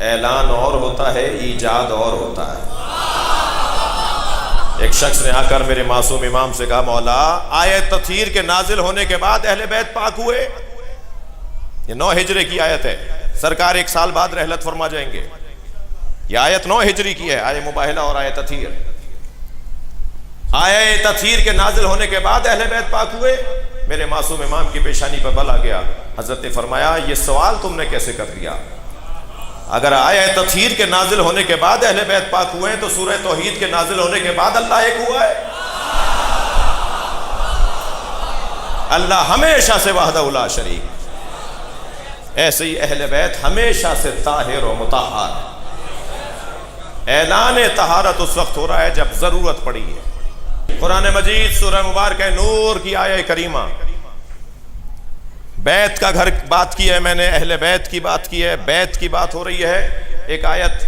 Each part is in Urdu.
اعلان اور ہوتا ہے، ایجاد اور ہوتا ہے۔ ایک شخص نے آ کر میرے معصوم امام سے کہا، مولا آیت تطہیر کے نازل ہونے کے بعد اہل بیت پاک ہوئے؟ یہ 9 ہجری کی آیت ہے، سرکار 1 سال بعد رحلت فرما جائیں گے۔ یہ آیت 9 ہجری کی ہے، آیت مباہلہ اور آیت تطہیر۔ آیت تطہیر کے نازل ہونے کے بعد اہل بیت پاک ہوئے؟ میرے معصوم امام کی پیشانی پر بل آ گیا۔ حضرت نے فرمایا، یہ سوال تم نے کیسے کر دیا؟ اگر آیت تطہیر کے نازل ہونے کے بعد اہل بیت پاک ہوئے ہیں تو سورہ توحید کے نازل ہونے کے بعد اللہ ایک ہوا ہے۔ اللہ ہمیشہ سے وحدہ لا شریک، ایسے ہی اہل بیت ہمیشہ سے طاہر و مطہر۔ اعلان طہارت اس وقت ہو رہا ہے جب ضرورت پڑی ہے۔ قرآن مجید سورہ مبارکہ نور کی آیہ کریمہ، بیت کا گھر بات کی ہے میں نے، اہل بیت کی بات کی ہے، بیت کی بات ہو رہی ہے۔ ایک آیت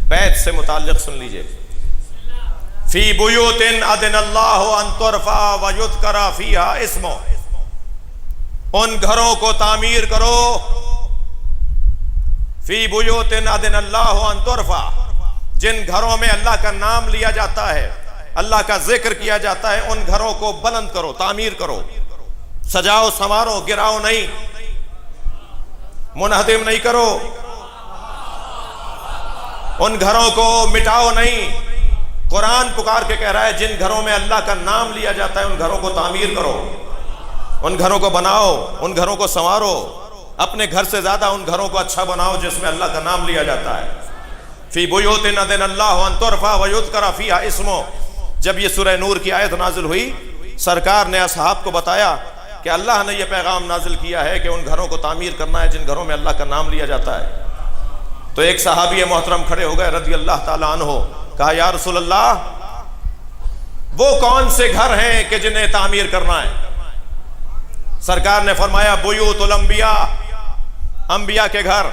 بیت سے متعلق سن لیجئے، فی بیوت اذن اللہ ان ترفع ویذکر فیہا اسمہ، ان گھروں کو تعمیر کرو، فی بیوت اذن اللہ ان ترفع، جن گھروں میں اللہ کا نام لیا جاتا ہے، اللہ کا ذکر کیا جاتا ہے، ان گھروں کو بلند کرو، تعمیر کرو، سجاؤ سنوارو، گراؤ نہیں، منہدم نہیں کرو، ان گھروں کو مٹاؤ نہیں۔ قرآن پکار کے کہہ رہا ہے جن گھروں میں اللہ کا نام لیا جاتا ہے ان گھروں کو تعمیر کرو، ان گھروں کو بناؤ، ان گھروں کو سنوارو، اپنے گھر سے زیادہ ان گھروں کو اچھا بناؤ جس میں اللہ کا نام لیا جاتا ہے۔ فی بیوت اذن اللہ ان ترفع ویذکر فیہا اسمہ، جب یہ سورہ نور کی آیت نازل ہوئی، سرکار نے اصحاب کو بتایا کہ اللہ نے یہ پیغام نازل کیا ہے کہ ان گھروں کو تعمیر کرنا ہے جن گھروں میں اللہ کا نام لیا جاتا ہے۔ تو ایک صحابی محترم کھڑے ہو گئے رضی اللہ تعالیٰ عنہ، کہا یا رسول اللہ وہ کون سے گھر ہیں کہ جنہیں تعمیر کرنا ہے؟ سرکار نے فرمایا بیوت الانبیاء، انبیاء کے گھر۔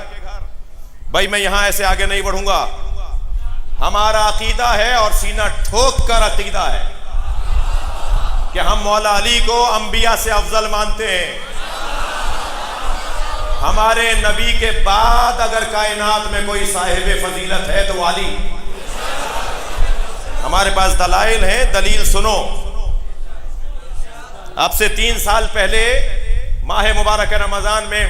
بھائی میں یہاں ایسے آگے نہیں بڑھوں گا، ہمارا عقیدہ ہے اور سینہ ٹھوک کر عقیدہ ہے کہ ہم مولا علی کو انبیاء سے افضل مانتے ہیں۔ ہمارے نبی کے بعد اگر کائنات میں کوئی صاحب فضیلت ہے تو علی۔ ہمارے پاس دلائل ہیں، دلیل سنو۔ اب سے 3 سال پہلے ماہ مبارک رمضان میں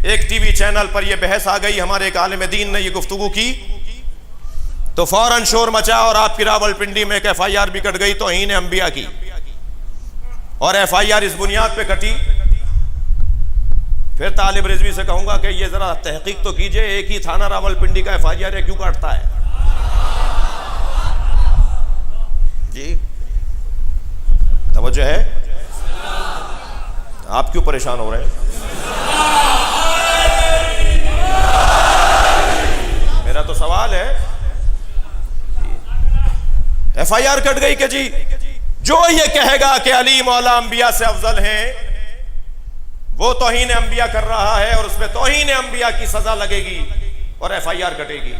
ایک ٹی وی چینل پر یہ بحث آ گئی، ہمارے ایک عالم دین نے یہ گفتگو کی تو فوراً شور مچا اور آپ کی راول پنڈی میں ایک FIR بھی کٹ گئی توہین انبیاء کی، اور FIR اس بنیاد پہ کٹی۔ پھر طالب رضوی سے کہوں گا کہ یہ ذرا تحقیق تو کیجئے، ایک ہی تھانہ راول پنڈی کا FIR ہے، کیوں کاٹتا ہے؟ جی توجہ ہے؟ آپ کیوں پریشان ہو رہے ہیں؟ میرا تو سوال ہے۔ FIR کٹ گئی کہ جی جو یہ کہے گا کہ علی مولا انبیاء سے افضل ہیں وہ توہین انبیاء کر رہا ہے اور اس میں توہین انبیاء کی سزا لگے گی اور FIR کٹے گی۔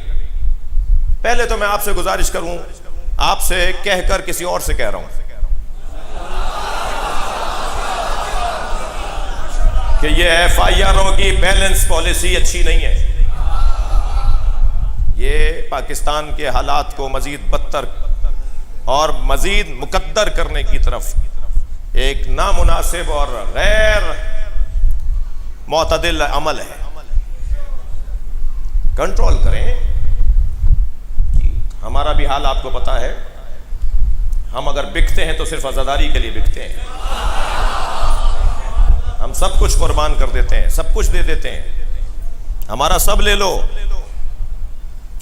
پہلے تو میں آپ سے گزارش کروں، آپ سے کہہ کر کسی اور سے کہہ رہا ہوں کہ یہ FIRوں کی بیلنس پالیسی اچھی نہیں ہے۔ یہ پاکستان کے حالات کو مزید بدتر اور مزید مقدر کرنے کی طرف ایک نامناسب اور غیر معتدل عمل ہے۔ کنٹرول کریں۔ ہمارا بھی حال آپ کو پتا ہے، ہم اگر بکتے ہیں تو صرف عزاداری کے لیے بکتے ہیں، ہم سب کچھ قربان کر دیتے ہیں، سب کچھ دے دیتے ہیں، ہمارا سب لے لو،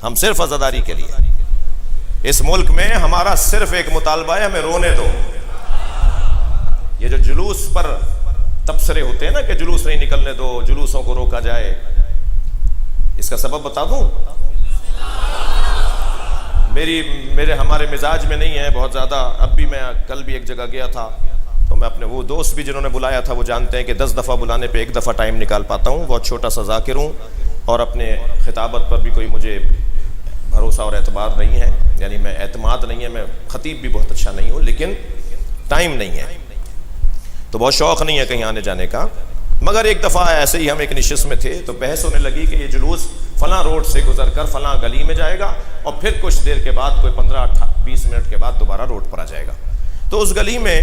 ہم صرف عزاداری کے لیے۔ اس ملک میں ہمارا صرف ایک مطالبہ ہے، ہمیں رونے دو۔ یہ جو جلوس پر تبصرے ہوتے ہیں نا کہ جلوس نہیں نکلنے دو، جلوسوں کو روکا جائے، اس کا سبب بتا دوں؟ ہمارے مزاج میں نہیں ہے بہت زیادہ۔ اب بھی میں کل بھی ایک جگہ گیا تھا تو میں اپنے وہ دوست بھی جنہوں نے بلایا تھا وہ جانتے ہیں کہ 10 دفعہ بلانے پہ 1 دفعہ ٹائم نکال پاتا ہوں، بہت چھوٹا سا ذاکر ہوں، اور اپنے خطابت پر بھی کوئی مجھے بھروسہ اور اعتبار نہیں ہے، یعنی میں اعتماد نہیں ہے، میں خطیب بھی بہت اچھا نہیں ہوں، لیکن ٹائم نہیں ہے تو بہت شوق نہیں ہے کہیں آنے جانے کا۔ مگر ایک دفعہ ایسے ہی ہم ایک نشست میں تھے تو بحث ہونے لگی کہ یہ جلوس فلاں روڈ سے گزر کر فلاں گلی میں جائے گا اور پھر کچھ دیر کے بعد کوئی 15-20 منٹ کے بعد دوبارہ روڈ پر آ جائے گا. تو اس گلی میں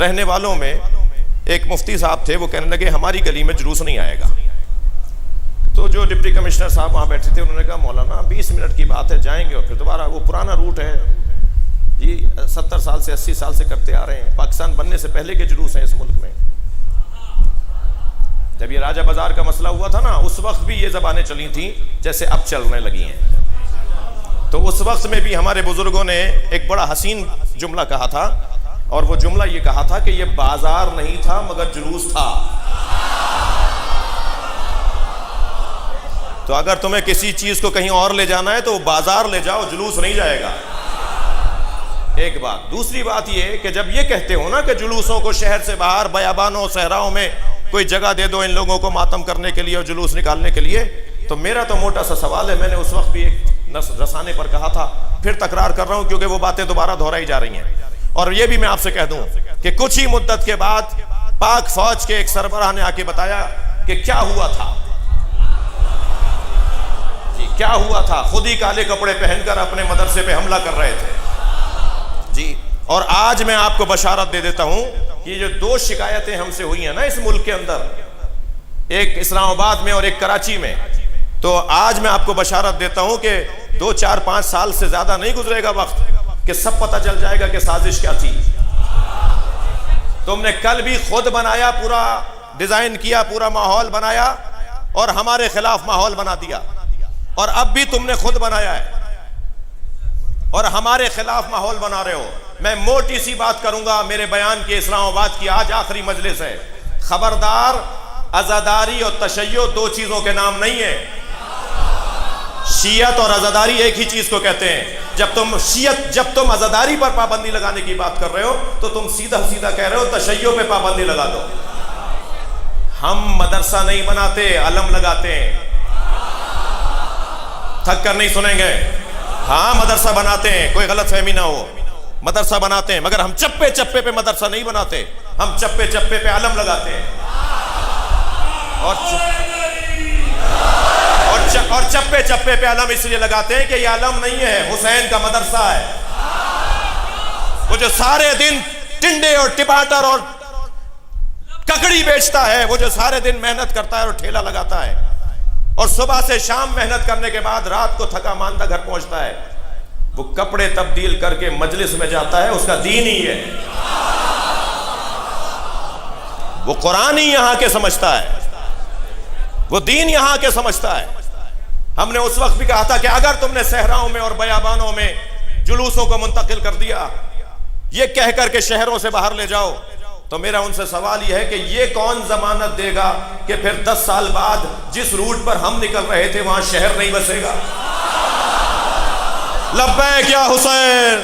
رہنے والوں میں ایک مفتی صاحب تھے, وہ کہنے لگے ہماری گلی میں جلوس نہیں آئے گا. تو جو ڈپٹی کمشنر صاحب وہاں بیٹھے تھے انہوں نے کہا مولانا 20 منٹ کی بات ہے, جائیں گے اور پھر دوبارہ, وہ پرانا روٹ ہے جی, 70 سال سے 80 سال سے کرتے آ رہے ہیں, پاکستان بننے سے پہلے کے جلوس ہیں اس ملک میں. جب یہ راجہ بازار کا مسئلہ ہوا تھا نا, اس وقت بھی یہ زبانیں چلی تھیں جیسے اب چلنے لگی ہیں. تو اس وقت میں بھی ہمارے بزرگوں نے ایک بڑا حسین جملہ کہا تھا, اور وہ جملہ یہ کہا تھا کہ یہ بازار نہیں تھا مگر جلوس تھا. تو اگر تمہیں کسی چیز کو کہیں اور لے جانا ہے تو بازار لے جاؤ, جلوس نہیں جائے گا. ایک بات. دوسری بات یہ کہ جب یہ کہتے ہو نا کہ جلوسوں کو شہر سے باہر بیابانوں صحراؤں میں کوئی جگہ دے دو ان لوگوں کو ماتم کرنے کے لیے اور جلوس نکالنے کے لیے, تو میرا تو موٹا سا سوال ہے, میں نے اس وقت بھی ایک رسانے پر کہا تھا, پھر تکرار کر رہا ہوں کیونکہ وہ باتیں دوبارہ دہرائی جا رہی ہیں. اور یہ بھی میں آپ سے کہہ دوں کہ کچھ ہی مدت کے بعد پاک فوج کے ایک سربراہ نے آ کے بتایا کہ کیا ہوا تھا. جی کیا ہوا تھا, خود ہی کالے کپڑے پہن کر اپنے مدرسے پہ حملہ کر رہے تھے جی. اور آج میں آپ کو بشارت دے دیتا ہوں کہ یہ جو 2 شکایتیں ہم سے ہوئی ہیں نا اس ملک کے اندر, ایک اسلام آباد میں اور ایک کراچی میں, تو آج میں آپ کو بشارت دیتا ہوں کہ 2-4-5 سال سے زیادہ نہیں گزرے گا وقت کہ سب پتہ چل جائے گا کہ سازش کیا تھی. تم نے کل بھی خود بنایا, پورا ڈیزائن کیا, پورا ماحول بنایا اور ہمارے خلاف ماحول بنا دیا, اور اب بھی تم نے خود بنایا ہے اور ہمارے خلاف ماحول بنا رہے ہو. میں موٹی سی بات کروں گا, میرے بیان کی اسلام آباد کی آج آخری مجلس ہے. خبردار, عزاداری اور تشیع 2 چیزوں کے نام نہیں ہیں. شیعت اور عزاداری ایک ہی چیز کو کہتے ہیں. جب تم عزاداری پر پابندی لگانے کی بات کر رہے ہو تو تم سیدھا سیدھا کہہ رہے ہو تشیع پہ پابندی لگا دو. ہم مدرسہ نہیں بناتے, علم لگاتے ہیں. تھک کر نہیں سنیں گے. ہاں مدرسہ بناتے ہیں, کوئی غلط فہمی نہ ہو, مدرسہ بناتے ہیں, مگر ہم چپے چپے پہ مدرسہ نہیں بناتے, ہم چپے چپے پہ علم لگاتے ہیں. اور چپے چپے پہ علم اس لیے لگاتے ہیں کہ یہ علم نہیں ہے, حسین کا مدرسہ ہے. وہ جو سارے دن ٹنڈے اور ٹماٹر اور ککڑی بیچتا ہے, وہ جو سارے دن محنت کرتا ہے اور ٹھیلا لگاتا ہے, اور صبح سے شام محنت کرنے کے بعد رات کو تھکا ماندہ گھر پہنچتا ہے, وہ کپڑے تبدیل کر کے مجلس میں جاتا ہے, اس کا دین ہی ہے. وہ قرآن ہی یہاں کے سمجھتا ہے, وہ دین یہاں کے سمجھتا ہے. ہم نے اس وقت بھی کہا تھا کہ اگر تم نے صحراؤں میں اور بیابانوں میں جلوسوں کو منتقل کر دیا یہ کہہ کر کے شہروں سے باہر لے جاؤ, تو میرا ان سے سوال یہ ہے کہ یہ کون ضمانت دے گا کہ پھر 10 سال بعد جس روٹ پر ہم نکل رہے تھے وہاں شہر نہیں بسے گا. لبیک یا حسین.